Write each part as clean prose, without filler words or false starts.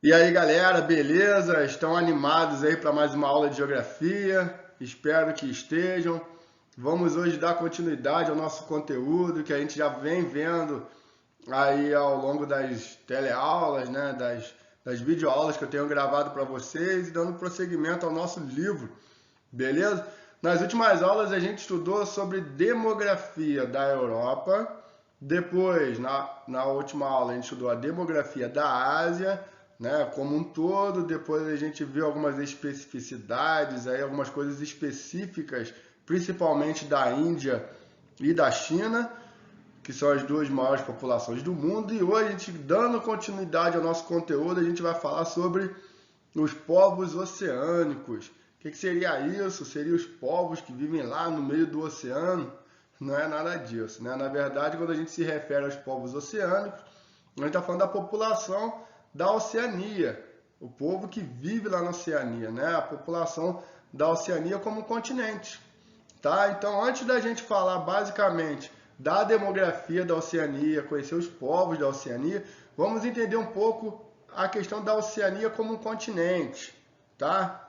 E aí, galera, beleza? Estão animados aí para mais uma aula de geografia? Espero que estejam. Vamos hoje dar continuidade ao nosso conteúdo que a gente já vem vendo aí ao longo das teleaulas, né? Das videoaulas que eu tenho gravado para vocês e dando prosseguimento ao nosso livro, beleza? Nas últimas aulas a gente estudou sobre demografia da Europa. Depois, na última aula, a gente estudou a demografia da Ásia, né, como um todo. Depois a gente viu algumas especificidades, aí, algumas coisas específicas, principalmente da Índia e da China, que são as duas maiores populações do mundo. E hoje, a gente, dando continuidade ao nosso conteúdo, a gente vai falar sobre os povos oceânicos. O que seria isso? Seriam os povos que vivem lá no meio do oceano? Não é nada disso, né? Na verdade, quando a gente se refere aos povos oceânicos, a gente está falando da população da Oceania, o povo que vive lá na Oceania, né? A população da Oceania como continente, tá? Então, antes da gente falar basicamente da demografia da Oceania, conhecer os povos da Oceania, vamos entender um pouco a questão da Oceania como um continente, tá?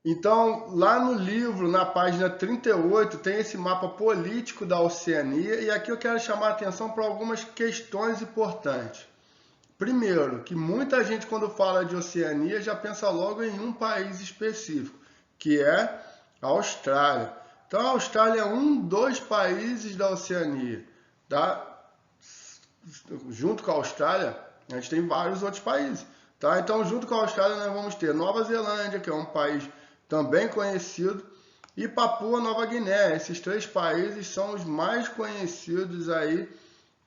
Então, lá no livro, na página 38, tem esse mapa político da Oceania, e aqui eu quero chamar a atenção para algumas questões importantes. Primeiro, que muita gente, quando fala de Oceania, já pensa logo em um país específico, que é a Austrália. Então, a Austrália é um dos países da Oceania, tá? Junto com a Austrália, a gente tem vários outros países, tá? Então, junto com a Austrália, nós vamos ter Nova Zelândia, que é um país também conhecido, e Papua Nova Guiné. Esses três países são os mais conhecidos aí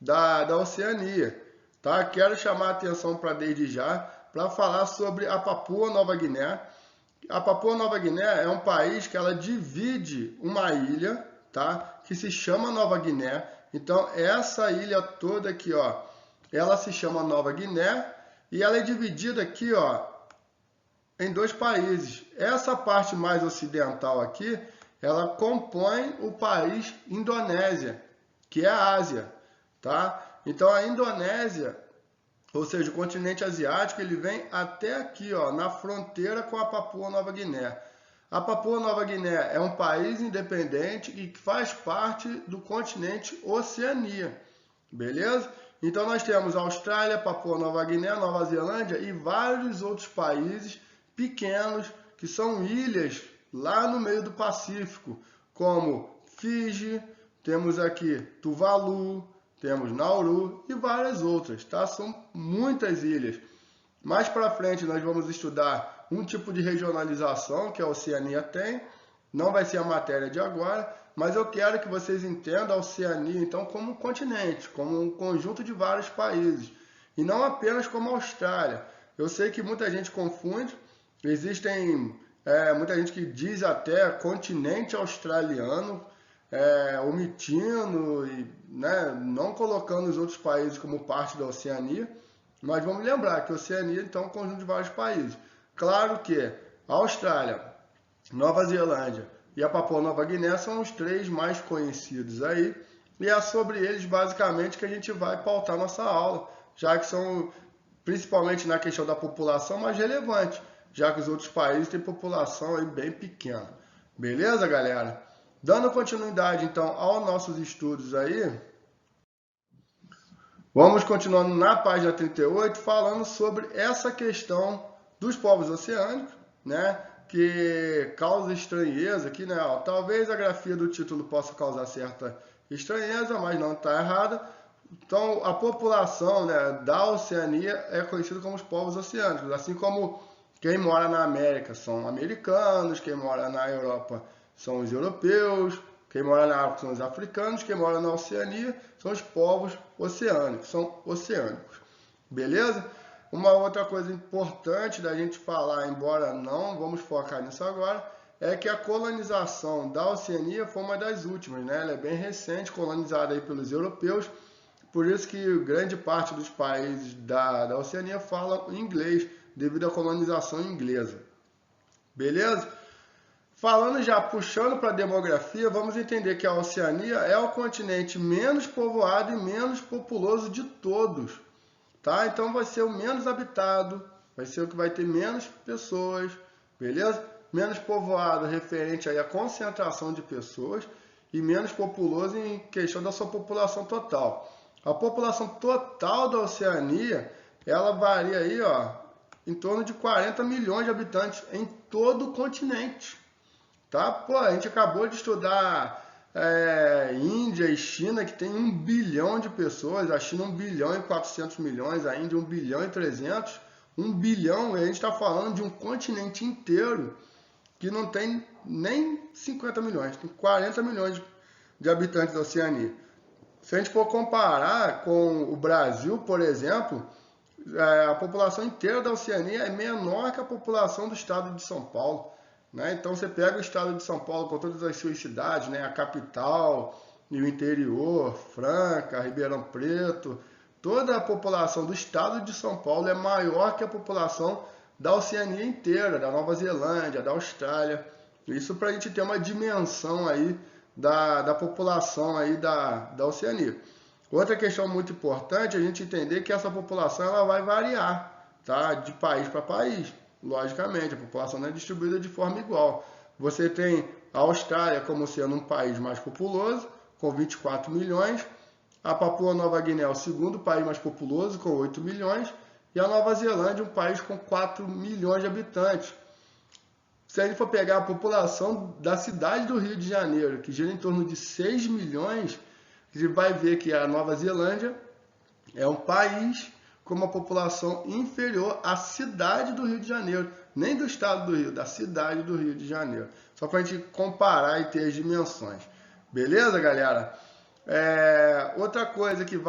da Oceania, tá? Quero chamar a atenção para desde já para falar sobre a Papua Nova Guiné. A Papua Nova Guiné é um país que ela divide uma ilha, tá? Que se chama Nova Guiné. Então, essa ilha toda aqui, ó, ela se chama Nova Guiné e ela é dividida aqui, ó, em dois países. Essa parte mais ocidental aqui, ela compõe o país Indonésia, que é a Ásia, tá? Então, a Indonésia, ou seja, o continente asiático, ele vem até aqui, ó, na fronteira com a Papua Nova Guiné. A Papua Nova Guiné é um país independente e que faz parte do continente Oceania, beleza? Então nós temos Austrália, Papua Nova Guiné, Nova Zelândia e vários outros países pequenos que são ilhas lá no meio do Pacífico, como Fiji, temos aqui Tuvalu, temos Nauru e várias outras, tá? São muitas ilhas. Mais para frente nós vamos estudar um tipo de regionalização que a Oceania tem. Não vai ser a matéria de agora, mas eu quero que vocês entendam a Oceania então como um continente, como um conjunto de vários países, e não apenas como a Austrália. Eu sei que muita gente confunde, existem muita gente que diz até continente australiano, omitindo e, né, não colocando os outros países como parte da Oceania, mas vamos lembrar que a Oceania então é um conjunto de vários países. Claro que a Austrália, Nova Zelândia e a Papua Nova Guiné são os três mais conhecidos aí, e é sobre eles basicamente que a gente vai pautar nossa aula, já que são principalmente na questão da população mais relevante, já que os outros países têm população aí bem pequena. Beleza, galera? Dando continuidade então aos nossos estudos aí, vamos continuando na página 38, falando sobre essa questão dos povos oceânicos, né? Que causa estranheza aqui, né? Ó, talvez a grafia do título possa causar certa estranheza, mas não está errada. Então, a população, né, da Oceania é conhecida como os povos oceânicos, assim como quem mora na América são americanos, quem mora na Europa são os europeus, quem mora na África são os africanos, quem mora na Oceania são os povos oceânicos, são oceânicos. Beleza? Uma outra coisa importante da gente falar, embora não vamos focar nisso agora, é que a colonização da Oceania foi uma das últimas, né? Ela é bem recente, colonizada aí pelos europeus, por isso que grande parte dos países da Oceania falam inglês, devido à colonização inglesa. Beleza? Falando já, puxando para a demografia, vamos entender que a Oceania é o continente menos povoado e menos populoso de todos. tá? Então vai ser o menos habitado, vai ser o que vai ter menos pessoas, beleza? Menos povoado referente aí à concentração de pessoas e menos populoso em questão da sua população total. A população total da Oceania, ela varia aí, ó, em torno de 40 milhões de habitantes em todo o continente, tá? Pô, a gente acabou de estudar Índia e China, que tem 1 bilhão de pessoas, a China 1,4 bilhão, a Índia 1,3 bilhão. 1 bilhão, e a gente está falando de um continente inteiro que não tem nem 50 milhões, tem 40 milhões de habitantes da Oceania. Se a gente for comparar com o Brasil, por exemplo, a população inteira da Oceania é menor que a população do estado de São Paulo, né? Então você pega o estado de São Paulo com todas as suas cidades, né? A capital e o interior, Franca, Ribeirão Preto, toda a população do estado de São Paulo é maior que a população da Oceania inteira, da Nova Zelândia, da Austrália. Isso para a gente ter uma dimensão aí da população aí da Oceania. Outra questão muito importante é a gente entender que essa população ela vai variar, tá? De país para país. Logicamente, a população não é distribuída de forma igual. Você tem a Austrália como sendo um país mais populoso, com 24 milhões. A Papua Nova Guiné é o segundo país mais populoso, com 8 milhões. E a Nova Zelândia, um país com 4 milhões de habitantes. Se a gente for pegar a população da cidade do Rio de Janeiro, que gira em torno de 6 milhões, você vai ver que a Nova Zelândia é um país com uma população inferior à cidade do Rio de Janeiro. Nem do estado do Rio, da cidade do Rio de Janeiro. Só para a gente comparar e ter as dimensões. Beleza, galera? Outra coisa que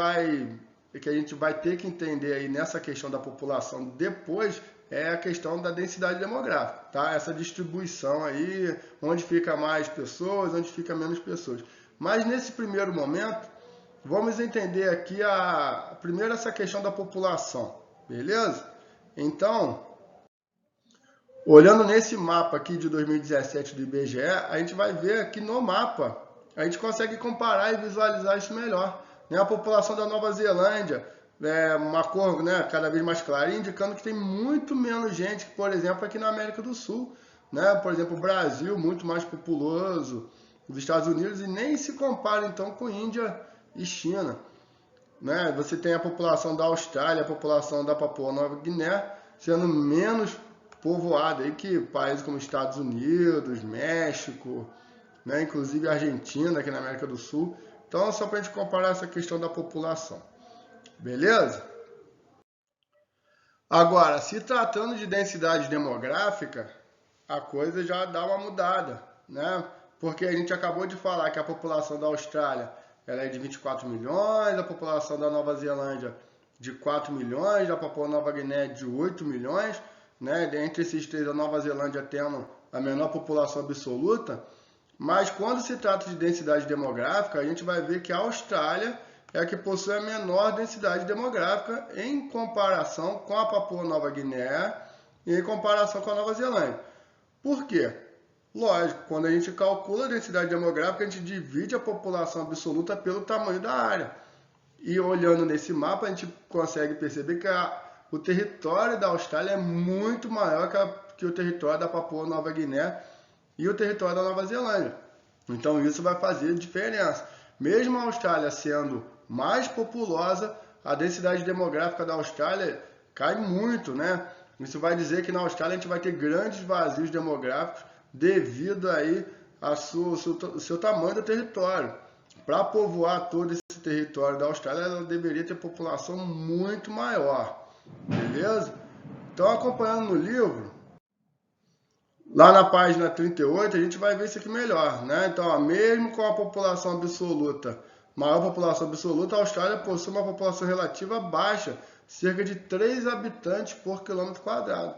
a gente vai ter que entender aí nessa questão da população depois é a questão da densidade demográfica, tá? Essa distribuição aí, onde fica mais pessoas, onde fica menos pessoas. Mas nesse primeiro momento, vamos entender aqui primeiro essa questão da população, beleza? Então, olhando nesse mapa aqui de 2017 do IBGE, a gente vai ver que no mapa a gente consegue comparar e visualizar isso melhor. A população da Nova Zelândia, uma cor, né, cada vez mais clara, indicando que tem muito menos gente que, por exemplo, aqui na América do Sul. Né? Por exemplo, o Brasil, muito mais populoso, os Estados Unidos, e nem se compara então com Índia e China. Né? Você tem a população da Austrália, a população da Papua Nova Guiné, sendo menos povoada aí que países como Estados Unidos, México, né? Inclusive a Argentina, aqui na América do Sul. Então, só para a gente comparar essa questão da população. Beleza? Agora, se tratando de densidade demográfica, a coisa já dá uma mudada, né? Porque a gente acabou de falar que a população da Austrália ela é de 24 milhões, a população da Nova Zelândia de 4 milhões, a Papua Nova Guiné de 8 milhões, né? Entre esses três, a Nova Zelândia tendo a menor população absoluta. Mas quando se trata de densidade demográfica, a gente vai ver que a Austrália é a que possui a menor densidade demográfica em comparação com a Papua Nova Guiné e em comparação com a Nova Zelândia. Por quê? Lógico, quando a gente calcula a densidade demográfica, a gente divide a população absoluta pelo tamanho da área. E olhando nesse mapa, a gente consegue perceber que o território da Austrália é muito maior que o território da Papua Nova Guiné e o território da Nova Zelândia. Então isso vai fazer diferença. Mesmo a Austrália sendo mais populosa, a densidade demográfica da Austrália cai muito, né? Isso vai dizer que na Austrália a gente vai ter grandes vazios demográficos devido aí ao seu tamanho do território. Para povoar todo esse território da Austrália, ela deveria ter população muito maior, beleza? Então, acompanhando no livro, lá na página 38, a gente vai ver isso aqui melhor, né? Então, ó, mesmo com a população absoluta, maior população absoluta, a Austrália possui uma população relativa baixa, cerca de 3 habitantes por quilômetro quadrado.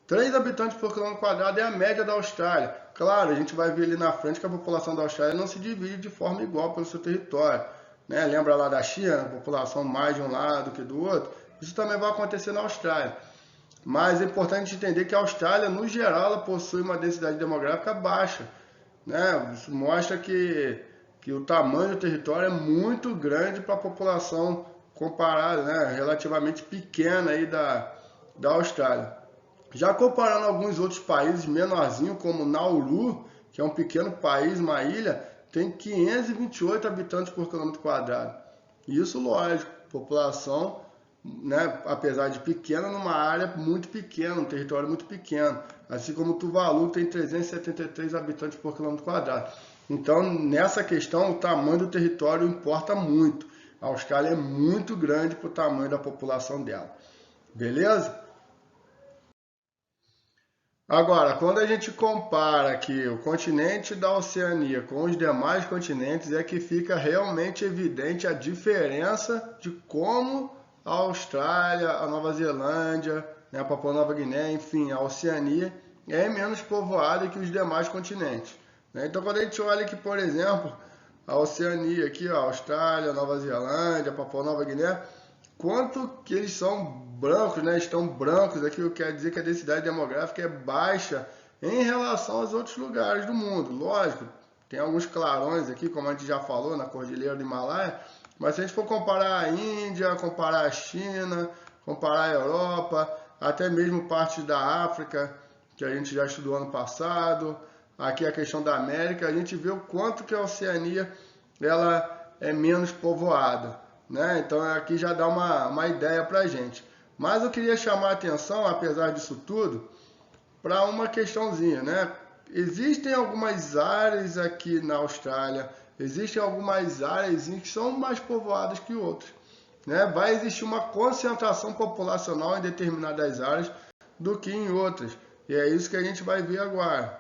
3 habitantes por quilômetro quadrado é a média da Austrália. Claro, a gente vai ver ali na frente que a população da Austrália não se divide de forma igual pelo seu território. Né? Lembra lá da China, a população mais de um lado que do outro? Isso também vai acontecer na Austrália. Mas é importante entender que a Austrália, no geral, ela possui uma densidade demográfica baixa. Né? Isso mostra que o tamanho do território é muito grande para a população comparado, né, relativamente pequena aí da Austrália. Já comparando alguns outros países menorzinhos, como Nauru, que é um pequeno país, uma ilha, tem 528 habitantes por quilômetro quadrado. Isso, lógico, população, né, apesar de pequena, numa área muito pequena, um território muito pequeno. Assim como Tuvalu tem 373 habitantes por quilômetro quadrado. Então, nessa questão, o tamanho do território importa muito. A Austrália é muito grande para o tamanho da população dela. Beleza? Agora, quando a gente compara aqui o continente da Oceania com os demais continentes, é que fica realmente evidente a diferença de como a Austrália, a Nova Zelândia, né, a Papua Nova Guiné, enfim, a Oceania é menos povoada que os demais continentes, né? Então, quando a gente olha aqui, por exemplo, a Oceania, aqui, ó, a Austrália, a Nova Zelândia, a Papua Nova Guiné, quanto que eles são brancos, né? Estão brancos, aquilo quer dizer que a densidade demográfica é baixa em relação aos outros lugares do mundo. Lógico, tem alguns clarões aqui, como a gente já falou, na Cordilheira do Himalaia, mas se a gente for comparar a Índia, comparar a China, comparar a Europa, até mesmo parte da África, que a gente já estudou ano passado, aqui a questão da América, a gente vê o quanto que a Oceania ela é menos povoada, né? Então aqui já dá uma ideia para a gente. Mas eu queria chamar a atenção, apesar disso tudo, para uma questãozinha, né? Existem algumas áreas aqui na Austrália, existem algumas áreas que são mais povoadas que outras, né? Vai existir uma concentração populacional em determinadas áreas do que em outras. E é isso que a gente vai ver agora.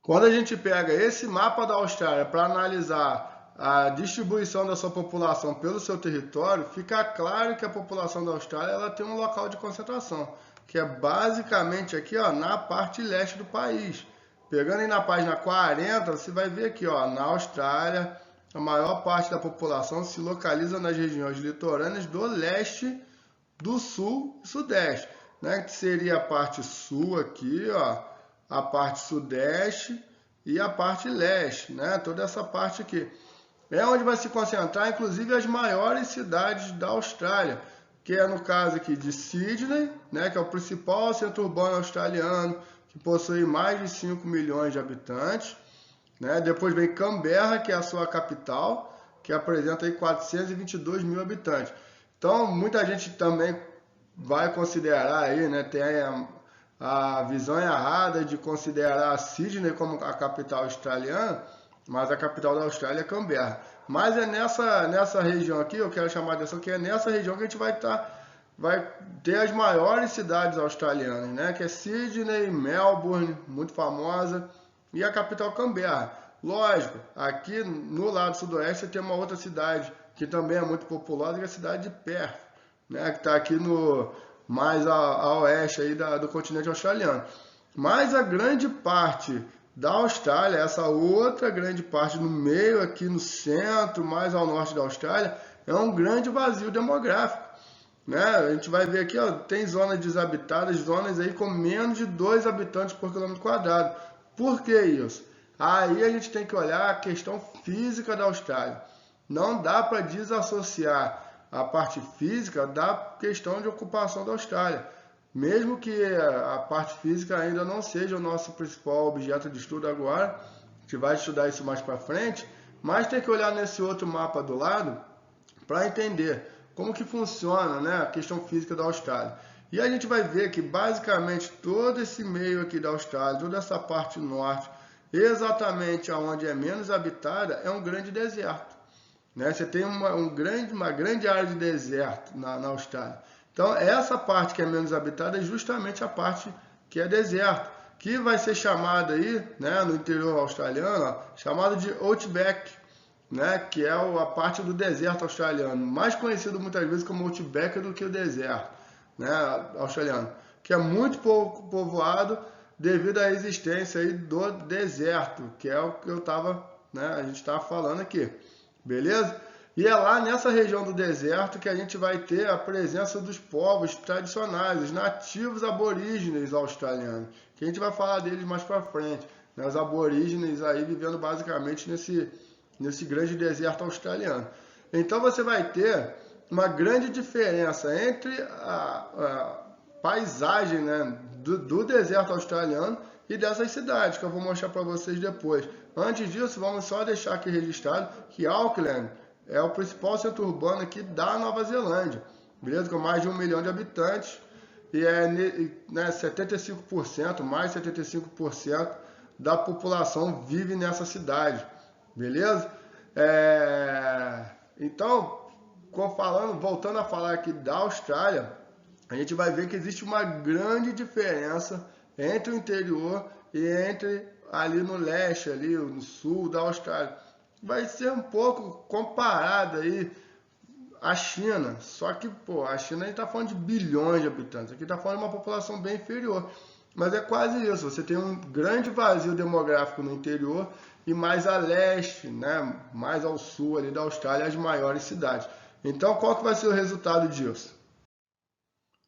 Quando a gente pega esse mapa da Austrália para analisar a distribuição da sua população pelo seu território, fica claro que a população da Austrália ela tem um local de concentração, que é basicamente aqui, ó, na parte leste do país. Pegando aí na página 40, você vai ver aqui, ó, na Austrália, a maior parte da população se localiza nas regiões litorâneas do leste, do sul e sudeste, né? Que seria a parte sul aqui, ó, a parte sudeste e a parte leste, né? Toda essa parte aqui. É onde vai se concentrar, inclusive, as maiores cidades da Austrália, que é no caso aqui de Sydney, né? Que é o principal centro urbano australiano, que possui mais de 5 milhões de habitantes, né? Depois vem Canberra, que é a sua capital, que apresenta aí 422 mil habitantes. Então, muita gente também vai considerar aí, né? Tem a visão errada de considerar a Sydney como a capital australiana, mas a capital da Austrália é Canberra. Mas é nessa região aqui, eu quero chamar a atenção que é nessa região que a gente vai ter as maiores cidades australianas, né? Que é Sydney, Melbourne, muito famosa, e a capital Canberra. Lógico, aqui no lado sudoeste tem uma outra cidade que também é muito populosa, que é a cidade de Perth, né? Que está aqui mais a oeste aí do continente australiano. Mas a grande parte da Austrália, essa outra grande parte no meio, aqui no centro, mais ao norte da Austrália, é um grande vazio demográfico, né? A gente vai ver aqui, ó, tem zonas desabitadas, zonas aí com menos de 2 habitantes por quilômetro quadrado. Por que isso? Aí a gente tem que olhar a questão física da Austrália. Não dá para desassociar a parte física da questão de ocupação da Austrália. Mesmo que a parte física ainda não seja o nosso principal objeto de estudo agora, a gente vai estudar isso mais para frente, mas tem que olhar nesse outro mapa do lado para entender como que funciona, né, a questão física da Austrália. E a gente vai ver que basicamente todo esse meio aqui da Austrália, toda essa parte norte, exatamente aonde é menos habitada, é um grande deserto, né? Você tem uma grande área de deserto na Austrália. Então, essa parte que é menos habitada é justamente a parte que é deserto, que vai ser chamada aí, né, no interior australiano, ó, chamada de Outback, né, que é a parte do deserto australiano, mais conhecido muitas vezes como Outback do que o deserto, né, australiano, que é muito pouco povoado devido à existência aí do deserto, que é o que a gente estava falando aqui. Beleza? E é lá nessa região do deserto que a gente vai ter a presença dos povos tradicionais, os nativos aborígenes australianos, que a gente vai falar deles mais para frente, né? Os aborígenes aí vivendo basicamente nesse grande deserto australiano. Então você vai ter uma grande diferença entre a paisagem, né, do deserto australiano e dessas cidades, que eu vou mostrar para vocês depois. Antes disso, vamos só deixar aqui registrado que Auckland é o principal centro urbano aqui da Nova Zelândia, beleza? Com mais de 1 milhão de habitantes e né, 75%, mais 75% da população vive nessa cidade, beleza? Então, voltando a falar aqui da Austrália, a gente vai ver que existe uma grande diferença entre o interior e entre ali no leste, ali no sul da Austrália. Vai ser um pouco comparada aí à China, só que pô, a China a gente está falando de bilhões de habitantes, aqui está falando de uma população bem inferior. Mas é quase isso, você tem um grande vazio demográfico no interior e mais a leste, né, mais ao sul ali da Austrália, as maiores cidades. Então qual que vai ser o resultado disso?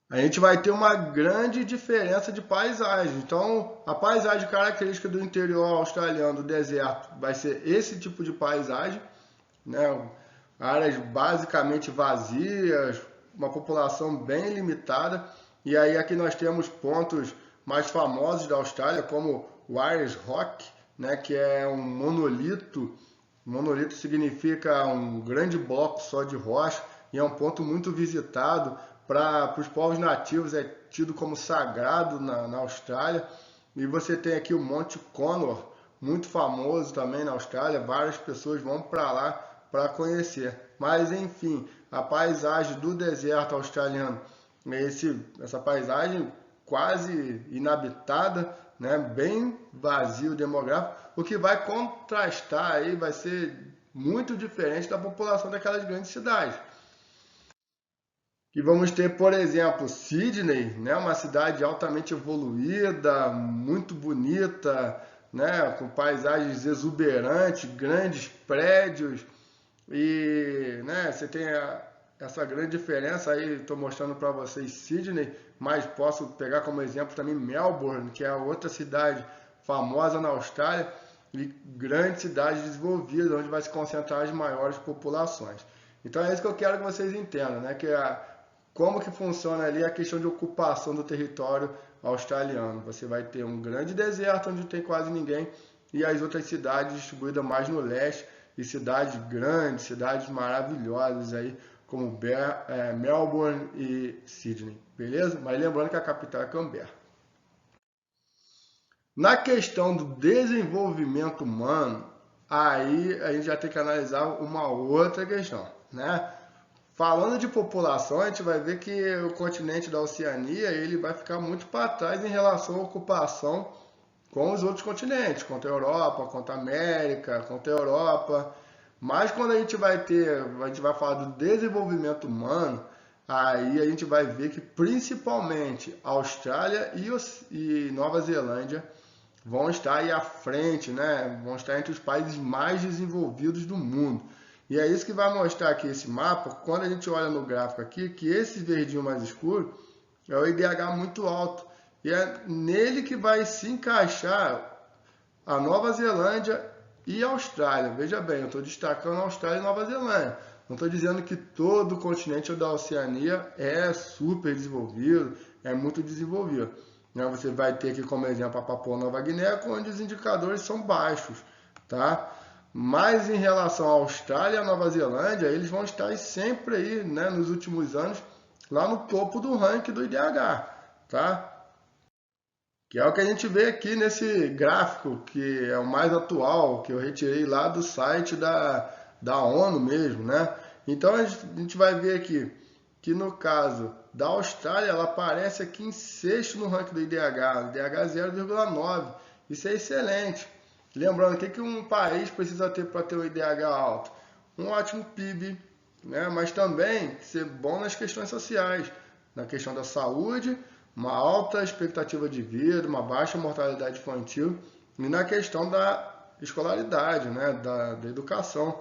A gente vai ter uma grande diferença de paisagem. Então, a paisagem característica do interior australiano, do deserto, vai ser esse tipo de paisagem, né? Áreas basicamente vazias, uma população bem limitada. E aí aqui nós temos pontos mais famosos da Austrália, como o Ayers Rock, né? Que é um monolito. Monolito significa um grande bloco só de rocha e é um ponto muito visitado. Para os povos nativos é tido como sagrado na Austrália. E você tem aqui o Monte Conor, muito famoso também na Austrália. Várias pessoas vão para lá para conhecer. Mas enfim, a paisagem do deserto australiano, essa paisagem quase inabitada, né, bem vazio demográfico, o que vai contrastar aí, vai ser muito diferente da população daquelas grandes cidades. E vamos ter, por exemplo, Sydney, né, uma cidade altamente evoluída, muito bonita, né, com paisagens exuberantes, grandes prédios e, né, você tem essa grande diferença aí. Estou mostrando para vocês Sydney, mas posso pegar como exemplo também Melbourne, que é outra cidade famosa na Austrália e grande cidade desenvolvida, onde vai se concentrar as maiores populações. Então é isso que eu quero que vocês entendam, né, como que funciona ali a questão de ocupação do território australiano. Você vai ter um grande deserto onde não tem quase ninguém e as outras cidades distribuídas mais no leste e cidades grandes, cidades maravilhosas aí como Melbourne e Sydney, beleza? Mas lembrando que a capital é Canberra. Na questão do desenvolvimento humano, aí a gente já tem que analisar uma outra questão, né? Falando de população, a gente vai ver que o continente da Oceania ele vai ficar muito para trás em relação à ocupação com os outros continentes, contra a Europa, contra a América, contra a Europa. Mas quando a gente vai falar do desenvolvimento humano, aí a gente vai ver que principalmente a Austrália e Nova Zelândia vão estar aí à frente, né? Vão estar entre os países mais desenvolvidos do mundo. E é isso que vai mostrar aqui esse mapa, quando a gente olha no gráfico aqui, que esse verdinho mais escuro é o IDH muito alto. E é nele que vai se encaixar a Nova Zelândia e a Austrália. Veja bem, eu estou destacando a Austrália e Nova Zelândia. Não estou dizendo que todo o continente da Oceania é super desenvolvido, é muito desenvolvido. Você vai ter aqui como exemplo a Papua Nova Guiné, onde os indicadores são baixos, tá? Mas em relação à Austrália e à Nova Zelândia, eles vão estar sempre aí, né, nos últimos anos, lá no topo do ranking do IDH, tá? Que é o que a gente vê aqui nesse gráfico, que é o mais atual, que eu retirei lá do site da ONU mesmo, né? Então a gente vai ver aqui que no caso da Austrália, ela aparece aqui em sexto no ranking do IDH, IDH 0,9. Isso é excelente. Lembrando, o que um país precisa ter para ter o IDH alto? Um ótimo PIB, né? Mas também ser bom nas questões sociais, na questão da saúde, uma alta expectativa de vida, uma baixa mortalidade infantil e na questão da escolaridade, né? da educação,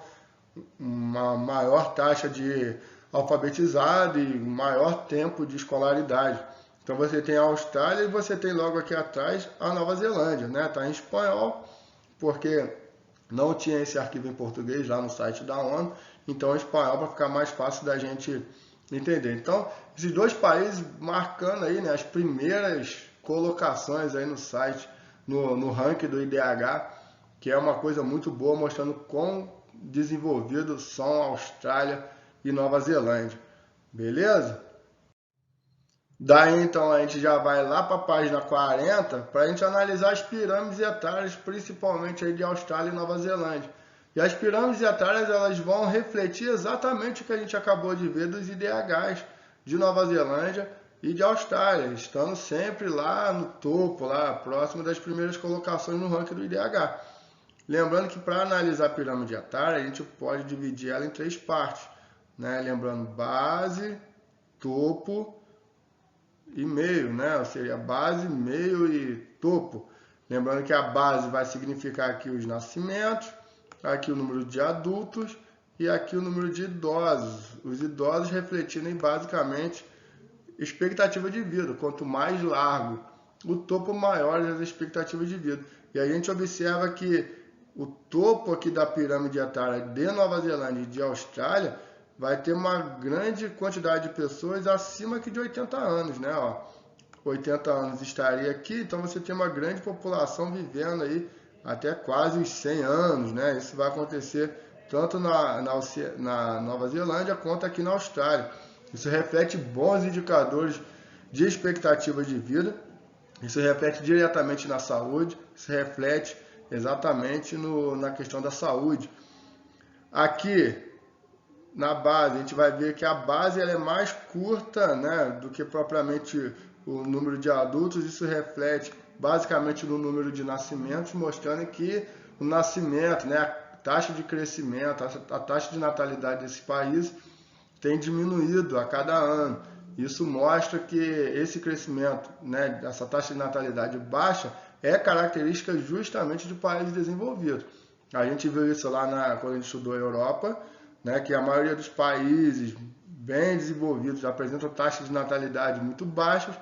uma maior taxa de alfabetizado e maior tempo de escolaridade. Então você tem a Austrália e você tem logo aqui atrás a Nova Zelândia, né? Tá em espanhol, porque não tinha esse arquivo em português lá no site da ONU, então em espanhol para ficar mais fácil da gente entender. Então, esses dois países marcando aí, né, as primeiras colocações aí no site, no ranking do IDH, que é uma coisa muito boa, mostrando quão desenvolvidos são a Austrália e Nova Zelândia. Beleza? Daí então a gente já vai lá para a página 40 para a gente analisar as pirâmides etárias, principalmente aí de Austrália e Nova Zelândia. E as pirâmides etárias elas vão refletir exatamente o que a gente acabou de ver dos IDHs de Nova Zelândia e de Austrália, estando sempre lá no topo, lá próximo das primeiras colocações no ranking do IDH. Lembrando que para analisar a pirâmide etária, a gente pode dividir ela em três partes, né? Lembrando base, topo e meio, né? Ou seja, base, meio e topo. Lembrando que a base vai significar aqui os nascimentos, aqui o número de adultos e aqui o número de idosos. Os idosos refletindo basicamente expectativa de vida. Quanto mais largo o topo, maior as expectativas de vida. E a gente observa que o topo aqui da pirâmide etária de Nova Zelândia e de Austrália vai ter uma grande quantidade de pessoas acima aqui de 80 anos, né? Ó, 80 anos estaria aqui, então você tem uma grande população vivendo aí até quase os 100 anos, né? Isso vai acontecer tanto na Nova Zelândia quanto aqui na Austrália. Isso reflete bons indicadores de expectativa de vida, isso reflete diretamente na saúde, isso reflete exatamente na questão da saúde. Aqui na base, a gente vai ver que a base ela é mais curta, né, do que propriamente o número de adultos. Isso reflete basicamente no número de nascimentos, mostrando que o nascimento, né, a taxa de crescimento, a taxa de natalidade desse país tem diminuído a cada ano. Isso mostra que esse crescimento, né, essa taxa de natalidade baixa, é característica justamente de países desenvolvidos. A gente viu isso lá quando a gente estudou a Europa, né, que a maioria dos países bem desenvolvidos apresentam taxas de natalidade muito baixas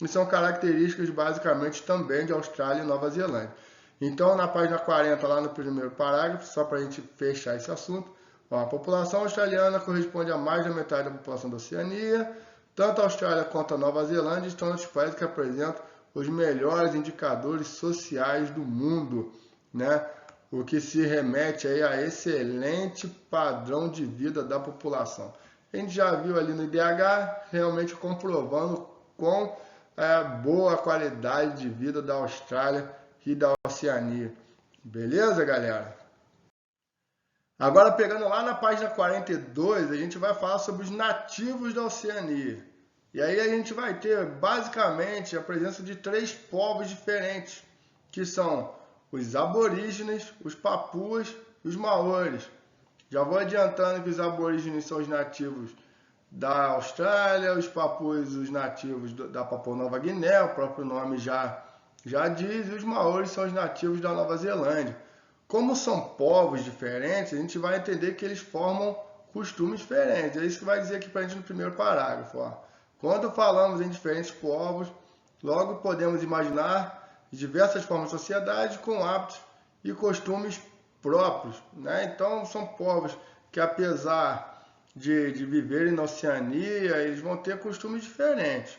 e são características basicamente também de Austrália e Nova Zelândia. Então, na página 40, lá no primeiro parágrafo, só para a gente fechar esse assunto, ó, a população australiana corresponde a mais da metade da população da Oceania. Tanto a Austrália quanto a Nova Zelândia estão nos países que apresentam os melhores indicadores sociais do mundo, né? O que se remete aí a excelente padrão de vida da população. A gente já viu ali no IDH, realmente comprovando quão boa a qualidade de vida da Austrália e da Oceania. Beleza, galera? Agora, pegando lá na página 42, a gente vai falar sobre os nativos da Oceania. E aí a gente vai ter, basicamente, a presença de três povos diferentes, que são os aborígenes, os papuas e os maores. Já vou adiantando que os aborígenes são os nativos da Austrália, os papuas os nativos da Papua Nova Guiné, o próprio nome já diz, e os maores são os nativos da Nova Zelândia. Como são povos diferentes, a gente vai entender que eles formam costumes diferentes. É isso que vai dizer aqui para a gente no primeiro parágrafo. Ó. Quando falamos em diferentes povos, logo podemos imaginar diversas formas de sociedade com hábitos e costumes próprios, né? Então são povos que, apesar de viverem na Oceania, eles vão ter costumes diferentes.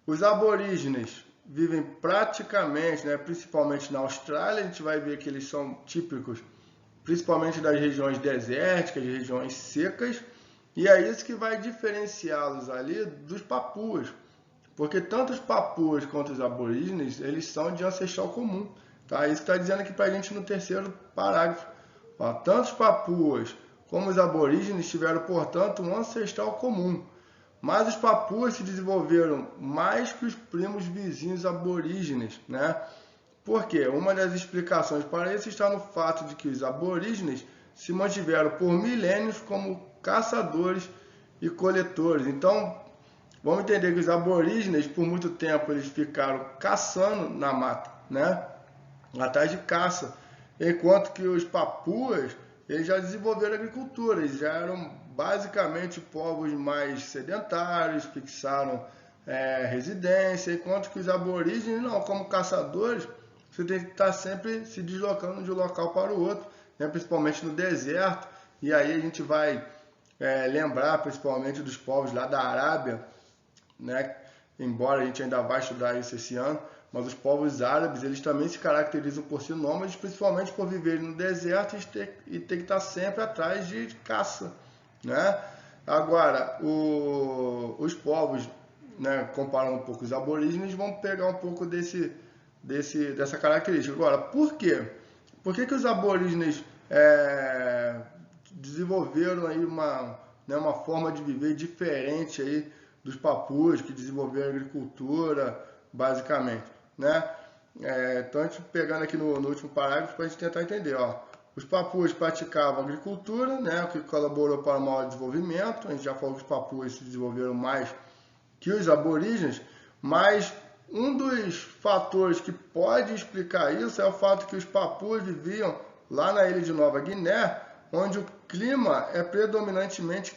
Os aborígenes vivem praticamente, né, principalmente na Austrália, a gente vai ver que eles são típicos principalmente das regiões desérticas, de regiões secas, e é isso que vai diferenciá-los ali dos papuas. Porque tanto os papuas quanto os aborígenes, eles são de ancestral comum. Tá? Isso que está dizendo aqui para a gente no terceiro parágrafo. Ó, tanto os papuas como os aborígenes tiveram, portanto, um ancestral comum. Mas os papuas se desenvolveram mais que os primos vizinhos aborígenes. Né? Por quê? Uma das explicações para isso está no fato de que os aborígenes se mantiveram por milênios como caçadores e coletores. Então, vamos entender que os aborígenes, por muito tempo, eles ficaram caçando na mata, né? Atrás de caça. Enquanto que os papuas, eles já desenvolveram agricultura, eles já eram basicamente povos mais sedentários, fixaram residência, enquanto que os aborígenes, não, como caçadores, você tem que estar sempre se deslocando de um local para o outro, né, principalmente no deserto, e aí a gente vai lembrar principalmente dos povos lá da Arábia, né, embora a gente ainda vá estudar isso esse ano, mas os povos árabes, eles também se caracterizam por ser nômades, principalmente por viverem no deserto e ter que estar sempre atrás de caça, né? Agora, os povos, né, comparando um pouco os aborígenes, vão pegar um pouco dessa característica. Agora, por quê? Por que os aborígenes desenvolveram aí uma forma de viver diferente aí dos papus, que desenvolveram a agricultura, basicamente, né? Então, a gente pegando aqui no último parágrafo para a gente tentar entender, ó. Os papus praticavam agricultura, né, o que colaborou para o maior desenvolvimento. A gente já falou que os papus se desenvolveram mais que os aborígenes, mas um dos fatores que pode explicar isso é o fato que os papus viviam lá na ilha de Nova Guiné, onde o clima é predominantemente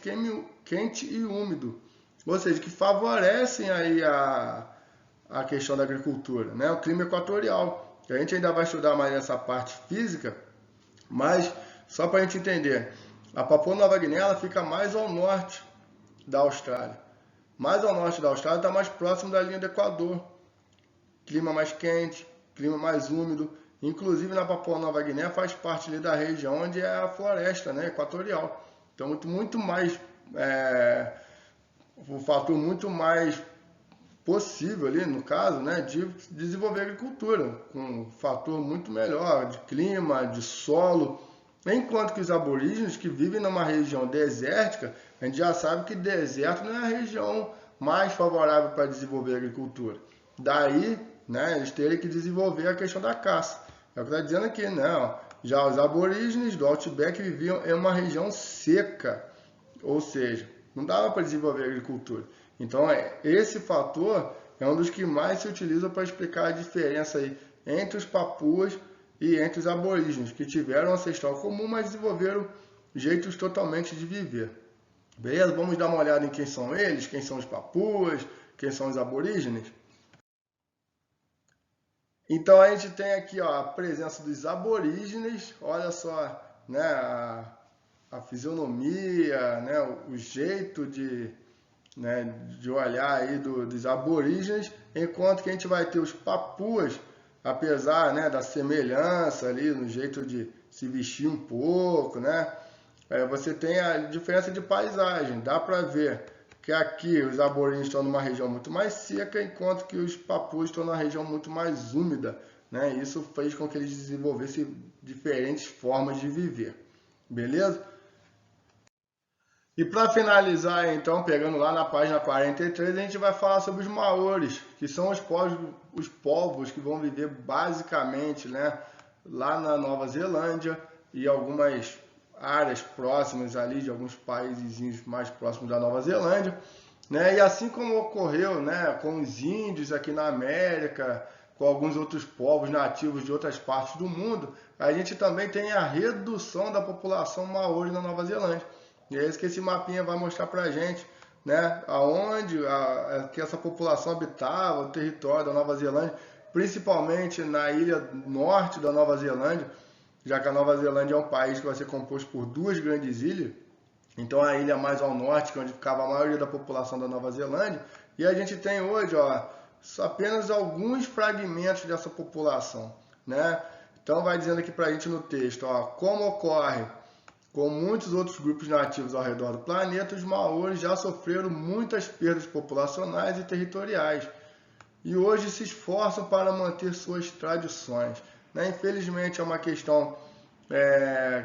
quente e úmido, ou seja, que favorecem aí a questão da agricultura, né? O clima equatorial. A gente ainda vai estudar mais essa parte física, mas só para a gente entender, a Papua Nova Guiné ela fica mais ao norte da Austrália. Mais ao norte da Austrália está mais próximo da linha do Equador. Clima mais quente, clima mais úmido. Inclusive na Papua Nova Guiné faz parte ali da região onde é a floresta, né, equatorial. Então muito mais, um fator muito mais possível ali, no caso, né, de desenvolver agricultura, com um fator muito melhor de clima, de solo, enquanto que os aborígenes que vivem numa região desértica, a gente já sabe que deserto não é a região mais favorável para desenvolver agricultura. Daí, né, eles teriam que desenvolver a questão da caça. É o que está dizendo aqui, né? Ó, já os aborígenes do Outback viviam em uma região seca, ou seja, não dava para desenvolver agricultura. Então, esse fator é um dos que mais se utiliza para explicar a diferença aí entre os papuas e entre os aborígenes, que tiveram um ancestral comum, mas desenvolveram jeitos totalmente de viver. Beleza? Vamos dar uma olhada em quem são eles, quem são os papuas, quem são os aborígenes. Então, a gente tem aqui, ó, a presença dos aborígenes, olha só, né, a fisionomia, né, o jeito né, de olhar aí dos aborígenes, enquanto que a gente vai ter os papuas, apesar, né, da semelhança ali no jeito de se vestir um pouco, né, você tem a diferença de paisagem. Dá para ver que aqui os aborígenes estão numa região muito mais seca, enquanto que os papus estão numa região muito mais úmida, né? Isso fez com que eles desenvolvessem diferentes formas de viver. Beleza? E para finalizar, então, pegando lá na página 43, a gente vai falar sobre os maores, que são os povos que vão viver basicamente, né, lá na Nova Zelândia e algumas áreas próximas ali de alguns países mais próximos da Nova Zelândia, né? E assim como ocorreu, né, com os índios aqui na América, com alguns outros povos nativos de outras partes do mundo, a gente também tem a redução da população maori na Nova Zelândia. E é isso que esse mapinha vai mostrar pra gente, né, aonde que essa população habitava, o território da Nova Zelândia, principalmente na ilha norte da Nova Zelândia, já que a Nova Zelândia é um país que vai ser composto por duas grandes ilhas. Então a ilha mais ao norte, que é onde ficava a maioria da população da Nova Zelândia, e a gente tem hoje, ó, apenas alguns fragmentos dessa população, né? Então vai dizendo aqui pra gente no texto, ó, como ocorre com muitos outros grupos nativos ao redor do planeta, os maoris já sofreram muitas perdas populacionais e territoriais e hoje se esforçam para manter suas tradições, né? Infelizmente é uma questão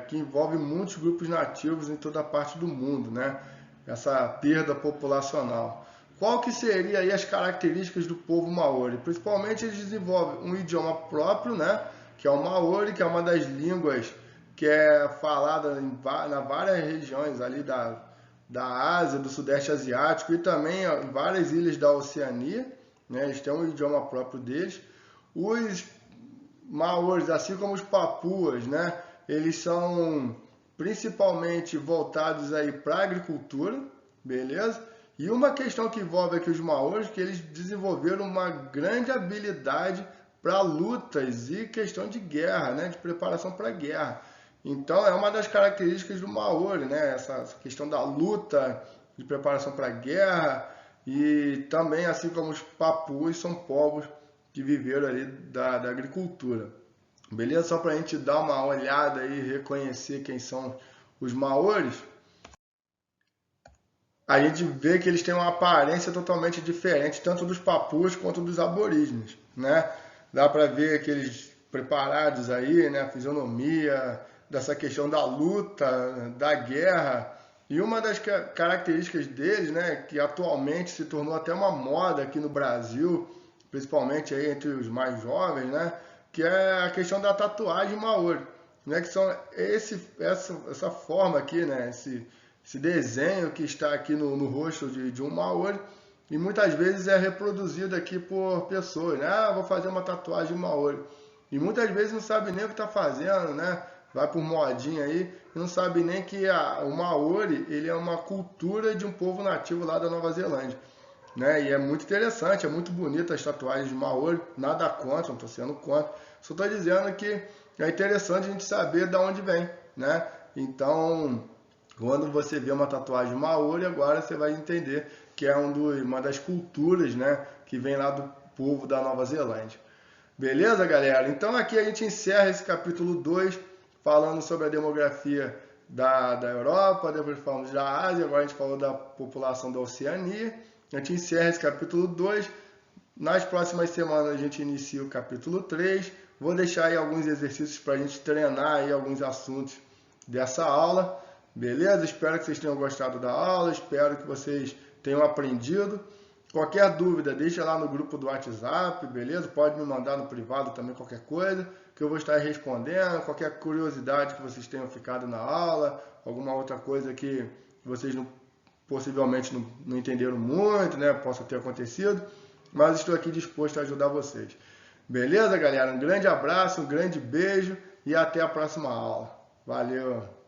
que envolve muitos grupos nativos em toda a parte do mundo, né? Essa perda populacional. Qual que seria aí as características do povo maori? Principalmente eles desenvolvem um idioma próprio, né? Que é o maori, que é uma das línguas que é falada em várias regiões ali da Ásia, do Sudeste Asiático e também em várias ilhas da Oceania, né? Eles têm um idioma próprio deles. Os maoris, assim como os papuas, né? Eles são principalmente voltados aí para a agricultura, beleza? E uma questão que envolve aqui os maoris é que eles desenvolveram uma grande habilidade para lutas e questão de guerra, né? De preparação para a guerra. Então é uma das características do Maori, né? Essa questão da luta, de preparação para a guerra, e também, assim como os Papus, são povos que viveram ali da agricultura. Beleza? Só para a gente dar uma olhada e reconhecer quem são os Maoris, a gente vê que eles têm uma aparência totalmente diferente, tanto dos Papus quanto dos aborígenes, né? Dá para ver aqueles preparados aí, né? A fisionomia, dessa questão da luta, da guerra. E uma das características deles, né, que atualmente se tornou até uma moda aqui no Brasil, principalmente aí entre os mais jovens, né, que é a questão da tatuagem maori, né, que são essa forma aqui, né, esse desenho que está aqui no rosto de um maori, e muitas vezes é reproduzido aqui por pessoas, né? Ah, vou fazer uma tatuagem maori. E muitas vezes não sabe nem o que está fazendo, né? Vai por modinha aí, e não sabe nem que o maori, ele é uma cultura de um povo nativo lá da Nova Zelândia, né? E é muito interessante, é muito bonita as tatuagens de maori, nada contra, não estou sendo contra. Só estou dizendo que é interessante a gente saber de onde vem, né? Então, quando você vê uma tatuagem maori, agora você vai entender que é uma das culturas, né, que vem lá do povo da Nova Zelândia. Beleza, galera? Então aqui a gente encerra esse capítulo 2, falando sobre a demografia da Europa, depois falamos da Ásia, agora a gente falou da população da Oceania. A gente encerra esse capítulo 2. Nas próximas semanas a gente inicia o capítulo 3. Vou deixar aí alguns exercícios para a gente treinar aí alguns assuntos dessa aula. Beleza? Espero que vocês tenham gostado da aula, espero que vocês tenham aprendido. Qualquer dúvida, deixa lá no grupo do WhatsApp, beleza? Pode me mandar no privado também qualquer coisa, que eu vou estar respondendo. Qualquer curiosidade que vocês tenham ficado na aula, alguma outra coisa que vocês possivelmente não entenderam muito, né? Possa ter acontecido, mas estou aqui disposto a ajudar vocês. Beleza, galera? Um grande abraço, um grande beijo e até a próxima aula. Valeu!